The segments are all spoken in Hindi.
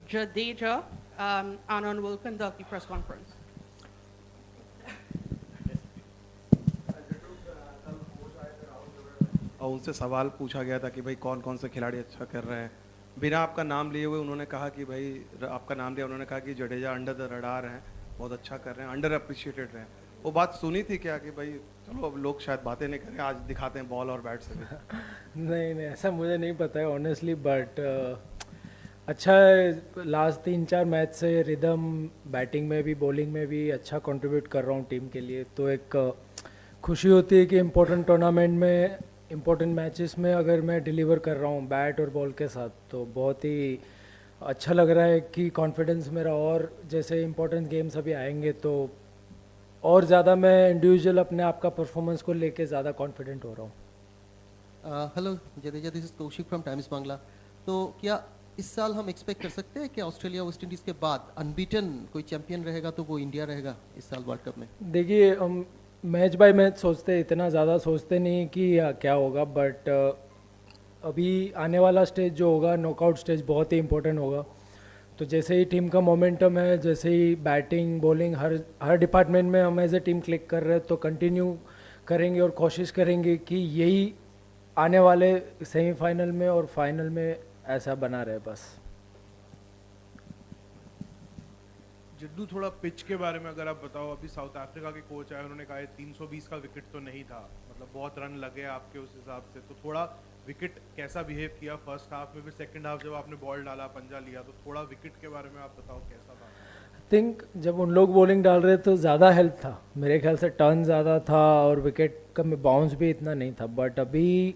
Jadeja, Anand will conduct the press conference. और उनसे सवाल पूछा गया था कि भाई कौन कौन से खिलाड़ी अच्छा कर रहे हैं। बिना आपका नाम लिए हुए उन्होंने कहा कि भाई आपका नाम लिया, उन्होंने कहा कि जडेजा अंडर द रडार हैं, बहुत अच्छा कर रहे हैं, अंडर अप्रिशिएटेड रहे हैं। वो बात सुनी थी क्या कि भाई चलो अब लोग शायद बातें नहीं करें, आज दिखाते हैं बॉल और बैट से भी? नहीं नहीं, ऐसा मुझे नहीं पता है ऑनेस्टली, बट अच्छा है। लास्ट 3-4 मैच से रिदम बैटिंग में भी बॉलिंग में भी अच्छा कंट्रीब्यूट कर रहा हूँ टीम के लिए, तो एक खुशी होती है कि इम्पोर्टेंट टूर्नामेंट में इम्पोर्टेंट मैचेस में अगर मैं डिलीवर कर रहा हूँ बैट और बॉल के साथ, तो बहुत ही अच्छा लग रहा है कि कॉन्फिडेंस मेरा, और जैसे इम्पोर्टेंट गेम्स अभी आएंगे तो और ज़्यादा मैं इंडिविजुअल अपने आप का परफॉर्मेंस को लेके ज़्यादा कॉन्फिडेंट हो रहा हूँ। Hello Jadeja, this is Kaushik from times Bangla. तो क्या इस साल हम एक्सपेक्ट कर सकते हैं कि ऑस्ट्रेलिया वेस्ट इंडीज़ के बाद अनबीटन कोई चैंपियन रहेगा तो वो इंडिया रहेगा इस साल वर्ल्ड कप में? देखिए, हम मैच बाय मैच सोचते हैं, इतना ज़्यादा सोचते नहीं कि क्या होगा, बट अभी आने वाला स्टेज जो होगा नॉकआउट स्टेज बहुत ही इम्पोर्टेंट होगा। तो जैसे ही टीम का मोमेंटम है, जैसे ही बैटिंग बॉलिंग हर डिपार्टमेंट में हम एज ए टीम क्लिक कर रहे हैं, तो कंटिन्यू करेंगे और कोशिश करेंगे कि यही आने वाले सेमीफाइनल में और फाइनल में ऐसा बना रहे बस। जड्डू, थोड़ा पिच के बारे में अगर आप बताओ। अभी साउथ अफ्रीका के कोच आए, उन्होंने कहा 320 का विकेट तो नहीं था, मतलब बहुत रन लगे आपके उस हिसाब से, तो थोड़ा विकेट कैसा बिहेव किया फर्स्ट हाफ में, फिर सेकंड हाफ जब आपने बॉल डाला पंजा लिया, तो थोड़ा विकेट के बारे में आप बताओ कैसा था? थिंक जब उन लोग बॉलिंग डाल रहे तो ज़्यादा हेल्प था, मेरे ख्याल से टर्न ज़्यादा था और विकेट का में बाउंस भी इतना नहीं था। बट अभी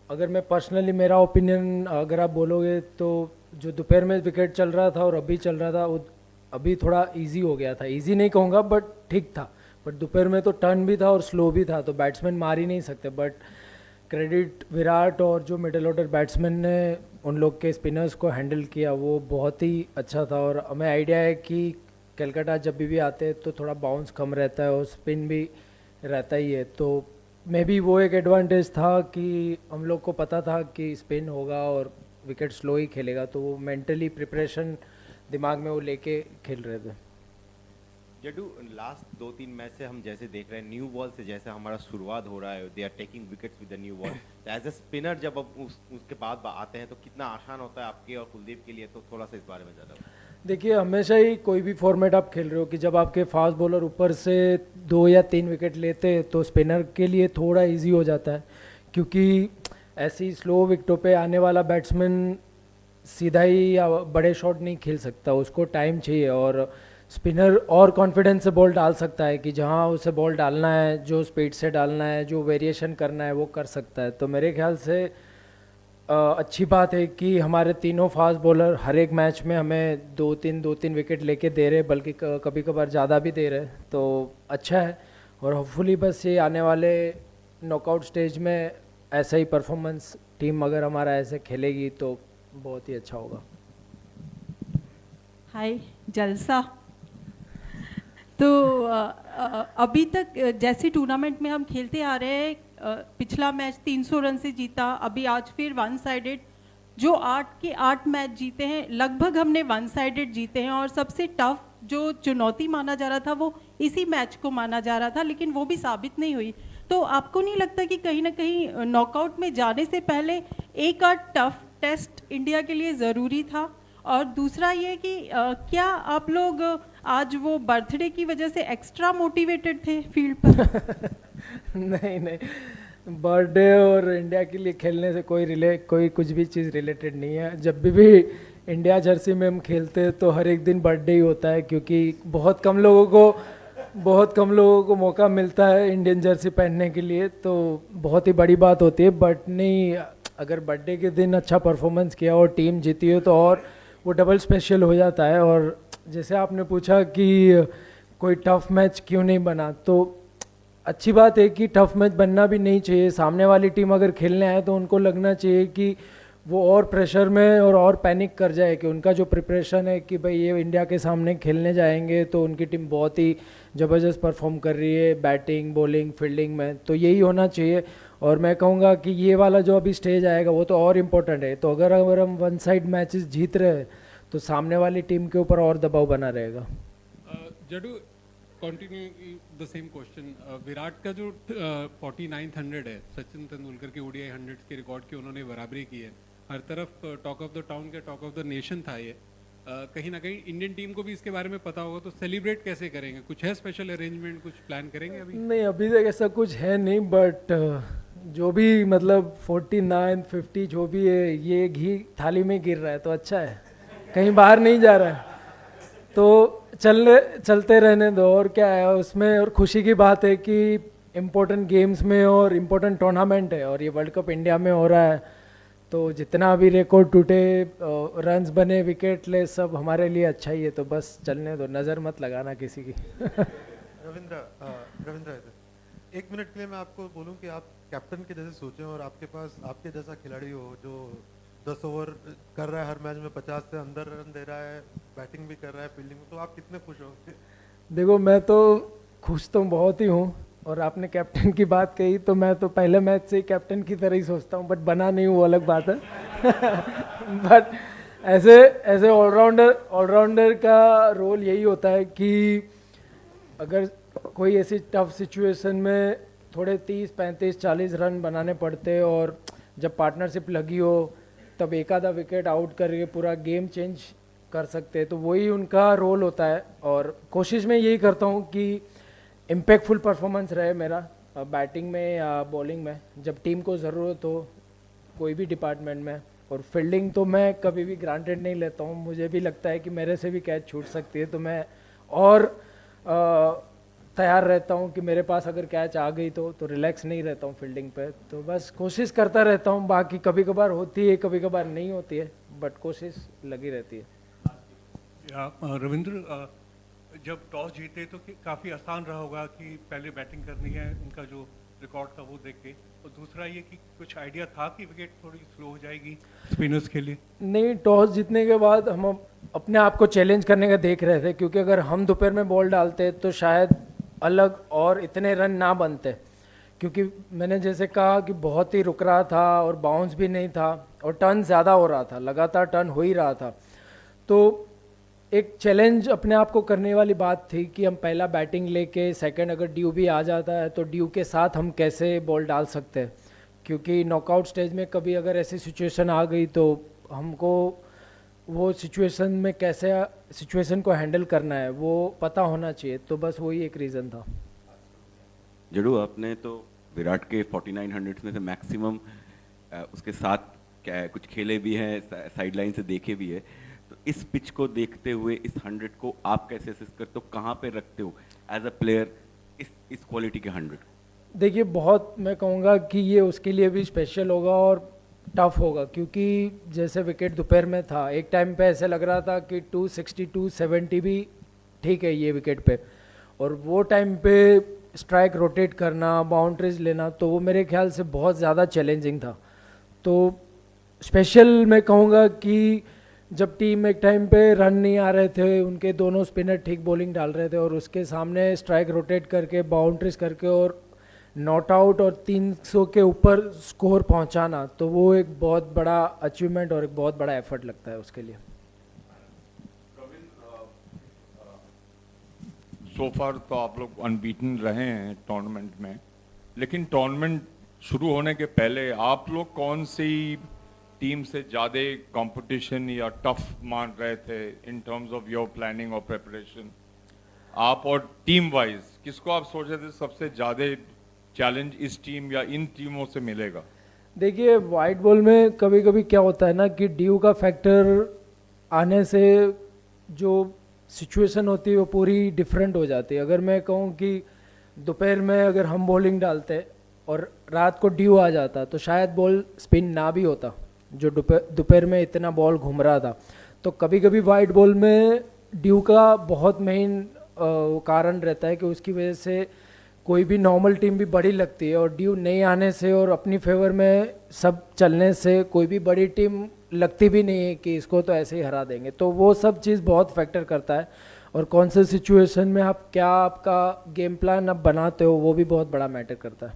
अगर मैं पर्सनली मेरा ओपिनियन अगर आप बोलोगे तो जो दोपहर में विकेट चल रहा था और अभी चल रहा था, वो अभी थोड़ा इजी हो गया था। इजी नहीं कहूँगा बट ठीक था, बट दोपहर में तो टर्न भी था और स्लो भी था, तो बैट्समैन मार ही नहीं सकते। बट क्रेडिट विराट और जो मिडिल ऑर्डर बैट्समैन ने उन लोग के स्पिनर्स को हैंडल किया, वो बहुत ही अच्छा था। और हमें आइडिया है कि कलकत्ता जब भी आते हैं तो थोड़ा बाउंस कम रहता है और स्पिन भी रहता ही है, तो मे बी वो एक एडवांटेज था कि हम लोग को पता था कि स्पिन होगा और विकेट स्लो ही खेलेगा, तो वो मेंटली प्रिपरेशन दिमाग में वो लेके खेल रहे थे। जड्डू, लास्ट 2-3 मैच से हम जैसे देख रहे हैं न्यू बॉल से जैसे हमारा शुरुआत हो रहा है, they are taking wickets with the new ball. As a spinner जब अब उसके बाद आते हैं तो कितना आसान होता है आपके और कुलदीप के लिए, तो थोड़ा सा इस बारे में ज़्यादा। देखिए, हमेशा ही कोई भी फॉर्मेट आप खेल रहे हो कि जब आपके फास्ट बॉलर ऊपर से 2 या 3 विकेट लेते हैं तो स्पिनर के लिए थोड़ा इजी हो जाता है, क्योंकि ऐसी स्लो विकेटों पे आने वाला बैट्समैन सीधा ही या बड़े शॉट नहीं खेल सकता, उसको टाइम चाहिए। और स्पिनर और कॉन्फिडेंस से बॉल डाल सकता है कि जहाँ उसे बॉल डालना है, जो स्पीड से डालना है, जो वेरिएशन करना है वो कर सकता है। तो मेरे ख्याल से अच्छी बात है कि हमारे तीनों फास्ट बॉलर हर एक मैच में हमें 2-3 विकेट लेके दे रहे, बल्कि कभी कभार ज़्यादा भी दे रहे, तो अच्छा है। और होपफुली बस ये आने वाले नॉकआउट स्टेज में ऐसा ही परफॉर्मेंस टीम अगर हमारा ऐसे खेलेगी तो बहुत ही अच्छा होगा। हाय जलसा। तो अभी तक जैसे टूर्नामेंट में हम खेलते आ रहे हैं, पिछला मैच 300 रन से जीता, अभी आज फिर वन साइडेड, जो 8 के 8 मैच जीते हैं लगभग हमने वन साइडेड जीते हैं। और सबसे टफ जो चुनौती माना जा रहा था वो इसी मैच को माना जा रहा था, लेकिन वो भी साबित नहीं हुई। तो आपको नहीं लगता कि कहीं ना कहीं नॉकआउट में जाने से पहले एक आध टफ टेस्ट इंडिया के लिए ज़रूरी था? और दूसरा ये कि क्या आप लोग आज वो बर्थडे की वजह से एक्स्ट्रा मोटिवेटेड थे फील्ड पर? नहीं नहीं, बर्थडे और इंडिया के लिए खेलने से कोई कुछ भी चीज़ रिलेटेड नहीं है। जब भी इंडिया जर्सी में हम खेलते हैं तो हर एक दिन बर्थडे ही होता है, क्योंकि बहुत कम लोगों को मौका मिलता है इंडियन जर्सी पहनने के लिए, तो बहुत ही बड़ी बात होती है। बट नहीं, अगर बर्थडे के दिन अच्छा परफॉर्मेंस किया और टीम जीती हो तो और वो डबल स्पेशल हो जाता है। और जैसे आपने पूछा कि कोई टफ मैच क्यों नहीं बना, तो अच्छी बात है कि टफ मैच बनना भी नहीं चाहिए। सामने वाली टीम अगर खेलने आए तो उनको लगना चाहिए कि वो और प्रेशर में और पैनिक कर जाए कि उनका जो प्रिपरेशन है कि भाई ये इंडिया के सामने खेलने जाएंगे तो उनकी टीम बहुत ही ज़बरदस्त परफॉर्म कर रही है बैटिंग बॉलिंग फील्डिंग में, तो यही होना चाहिए। और मैं कहूँगा कि ये वाला जो अभी स्टेज आएगा वो तो और इम्पोर्टेंट है। तो अगर हम वन साइड मैचेस जीत रहे हैं तो सामने वाली टीम के ऊपर और दबाव बना रहेगा। जडू continue the same question, Virat का जो 4900 है, सचिन तेंदुलकर के ओडीआई 100 के रिकॉर्ड की उन्होंने बराबरी की है, हर तरफ टॉक ऑफ द टाउन के टॉक ऑफ द नेशन था ये। कहीं ना कहीं इंडियन टीम को भी इसके बारे में पता होगा, तो सेलिब्रेट कैसे करेंगे? कुछ है स्पेशल अरेंजमेंट, कुछ प्लान करेंगे अभी? नहीं, अभी तक ऐसा कुछ है नहीं, बट जो भी मतलब 49 50 जो भी है, ये घी थाली में गिर रहा है तो अच्छा है, कहीं बाहर नहीं जा रहा है, तो चलते रहने दो। और क्या है उसमें, और खुशी की बात है कि इम्पोर्टेंट गेम्स में और इम्पोर्टेंट टूर्नामेंट है, और ये वर्ल्ड कप इंडिया में हो रहा है, तो जितना भी रिकॉर्ड टूटे, रन्स बने, विकेट ले, सब हमारे लिए अच्छा ही है, तो बस चलने दो, नज़र मत लगाना किसी की। रविंद्र एक मिनट के लिए मैं आपको बोलूं कि आप कैप्टन के जैसे सोचें और आपके पास आपके जैसा खिलाड़ी हो जो 10 ओवर कर रहा है, हर मैच में 50 से अंदर रन दे रहा है, बैटिंग भी कर रहा है, फील्डिंग में, तो आप कितने खुश होंगे? देखो, मैं तो खुश तो बहुत ही हूँ, और आपने कैप्टन की बात कही तो मैं तो पहले मैच से ही कैप्टन की तरह ही सोचता हूँ, बट बना नहीं हूँ, वो अलग बात है। बट ऐसे ऑलराउंडर का रोल यही होता है कि अगर कोई ऐसी टफ सिचुएशन में थोड़े 30 35 40 रन बनाने पड़ते, और जब पार्टनरशिप लगी हो तब एक आधा विकेट आउट करके पूरा गेम चेंज कर सकते हैं, तो वही उनका रोल होता है। और कोशिश में यही करता हूँ कि इम्पैक्टफुल परफॉर्मेंस रहे मेरा, बैटिंग में या बॉलिंग में, जब टीम को ज़रूरत हो कोई भी डिपार्टमेंट में। और फील्डिंग तो मैं कभी भी ग्रांटेड नहीं लेता हूँ, मुझे भी लगता है कि मेरे से भी कैच छूट सकती है, तो मैं और तैयार रहता हूँ कि मेरे पास अगर कैच आ गई तो रिलैक्स नहीं रहता हूँ फील्डिंग पे, तो बस कोशिश करता रहता हूँ। बाकी कभी कभार होती है, कभी कभार नहीं होती है, बट कोशिश लगी रहती है। रविंद्र, जब टॉस जीते तो काफ़ी आसान रहा होगा कि पहले बैटिंग करनी है, उनका जो रिकॉर्ड था वो देख के, और दूसरा ये कि कुछ आइडिया था कि विकेट थोड़ी स्लो हो जाएगी स्पिनर्स के लिए? नहीं, टॉस जीतने के बाद हम अपने आप को चैलेंज करने का देख रहे थे, क्योंकि अगर हम दोपहर में बॉल डालते तो शायद अलग और इतने रन ना बनते, क्योंकि मैंने जैसे कहा कि बहुत ही रुक रहा था और बाउंस भी नहीं था और टर्न ज़्यादा हो रहा था, लगातार टर्न हो ही रहा था। तो एक चैलेंज अपने आप को करने वाली बात थी कि हम पहला बैटिंग लेके सेकंड अगर ड्यू भी आ जाता है तो ड्यू के साथ हम कैसे बॉल डाल सकते हैं, क्योंकि नॉकआउट स्टेज में कभी अगर ऐसी सिचुएशन आ गई तो हमको वो सिचुएशन में कैसे सिचुएशन को हैंडल करना है वो पता होना चाहिए, तो बस वही एक रीज़न था। जड़ू, आपने तो विराट के 4900 में से मैक्सिमम उसके साथ क्या कुछ खेले भी हैं, साइड लाइन से देखे भी है, तो इस पिच को देखते हुए इस 100 को आप कैसे असेस करते हो, कहाँ पे रखते हो एज अ प्लेयर इस क्वालिटी के 100? देखिए, बहुत मैं कहूँगा कि ये उसके लिए भी स्पेशल होगा और टफ होगा, क्योंकि जैसे विकेट दोपहर में था, एक टाइम पे ऐसे लग रहा था कि 260 270 भी ठीक है ये विकेट पे, और वो टाइम पे स्ट्राइक रोटेट करना, बाउंड्रीज लेना, तो वो मेरे ख्याल से बहुत ज़्यादा चैलेंजिंग था। तो स्पेशल मैं कहूँगा कि जब टीम एक टाइम पे रन नहीं आ रहे थे, उनके दोनों स्पिनर ठीक बॉलिंग डाल रहे थे और उसके सामने स्ट्राइक रोटेट करके बाउंड्रीज करके और नॉट आउट और 300 के ऊपर स्कोर पहुंचाना, तो वो एक बहुत बड़ा अचीवमेंट और एक बहुत बड़ा एफर्ट लगता है उसके लिए। सो फार तो आप लोग अनबीटन रहे हैं टूर्नामेंट में, लेकिन टूर्नामेंट शुरू होने के पहले आप लोग कौन सी टीम से ज़्यादा कंपटीशन या टफ मान रहे थे in terms of your planning और प्रिपरेशन? आप और टीम वाइज किसको आप सोच रहे थे सबसे ज़्यादा चैलेंज इस टीम या इन टीमों से मिलेगा? देखिए, वाइट बॉल में कभी कभी क्या होता है ना कि ड्यू का फैक्टर आने से जो सिचुएशन होती है वो पूरी डिफरेंट हो जाती है। अगर मैं कहूँ कि दोपहर में अगर हम बॉलिंग डालते और रात को ड्यू आ जाता तो शायद बॉल स्पिन ना भी होता, जो दोपहर में इतना बॉल घूम रहा था। तो कभी कभी वाइट बॉल में ड्यू का बहुत मेन कारण रहता है कि उसकी वजह से कोई भी नॉर्मल टीम भी बड़ी लगती है, और ड्यू नहीं आने से और अपनी फेवर में सब चलने से कोई भी बड़ी टीम लगती भी नहीं है कि इसको तो ऐसे ही हरा देंगे। तो वो सब चीज़ बहुत फैक्टर करता है, और कौन से सिचुएशन में आप क्या आपका गेम प्लान अब बनाते हो वो भी बहुत बड़ा मैटर करता है।